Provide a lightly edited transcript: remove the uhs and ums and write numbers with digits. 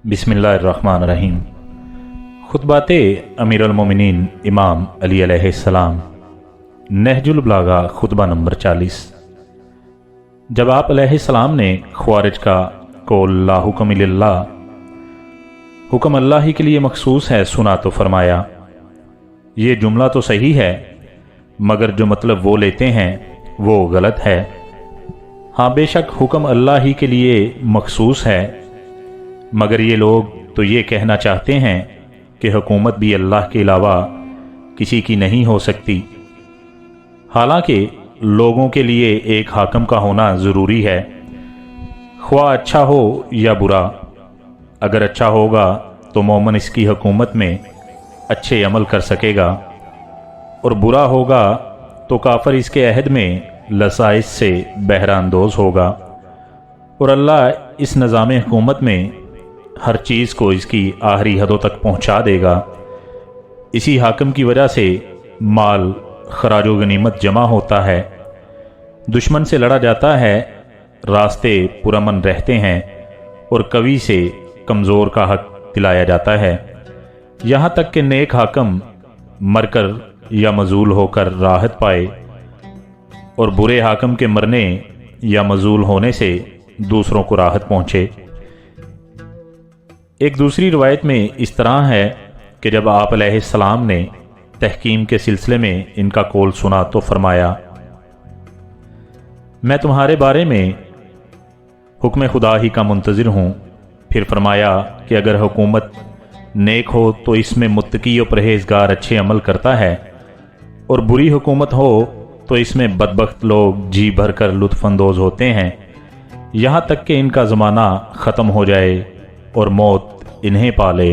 बिस्मिल्लाहिर्रहमानिर्रहीम। खुतबाते अमीरुल-मोमिनीन इमाम अली अलैहिस्सलाम, नहजुल बलागा, खुतबा नंबर 40। जब आप अलैहिस्सलाम ने ख्वारिज का कौल ला हुक्म इल्लल्लाह, हुक्म अल्लाह ही के लिए मखसूस है, सुना तो फरमाया, ये जुमला तो सही है मगर जो मतलब वो लेते हैं वो गलत है। हाँ, बेशक हुक्म अल्लाह ही के लिए मखसूस है, मगर ये लोग तो ये कहना चाहते हैं कि हुकूमत भी अल्लाह के अलावा किसी की नहीं हो सकती। हालांकि लोगों के लिए एक हाकम का होना ज़रूरी है, ख्वाह अच्छा हो या बुरा। अगर अच्छा होगा तो मोमिन इसकी हुकूमत में अच्छे अमल कर सकेगा, और बुरा होगा तो काफिर इसके अहद में लसाइस से बहरानंदोज होगा। और अल्लाह इस निज़ाम हुकूमत में हर चीज़ को इसकी आखिरी हदों तक पहुँचा देगा। इसी हाकम की वजह से माल खराज व गनीमत जमा होता है, दुश्मन से लड़ा जाता है, रास्ते पुरअमन रहते हैं, और कवि से कमज़ोर का हक दिलाया जाता है। यहाँ तक कि नेक हाकम मरकर या मजूल होकर राहत पाए, और बुरे हाकम के मरने या मजूल होने से दूसरों को राहत पहुँचे। एक दूसरी रवायत में इस तरह है कि जब आप अलैहिस्सलाम ने तहकीम के सिलसिले में इनका कौल सुना तो फरमाया, मैं तुम्हारे बारे में हुक्म खुदा ही का मुंतज़िर हूँ। फिर फरमाया कि अगर हुकूमत नेक हो तो इसमें मुत्तकी और परहेजगार अच्छे अमल करता है, और बुरी हुकूमत हो तो इसमें बदबख्त लोग जी भर कर लुत्फ़अंदोज़ होते हैं, यहाँ तक कि इनका ज़माना ख़त्म हो जाए और मौत इन्हें पाले।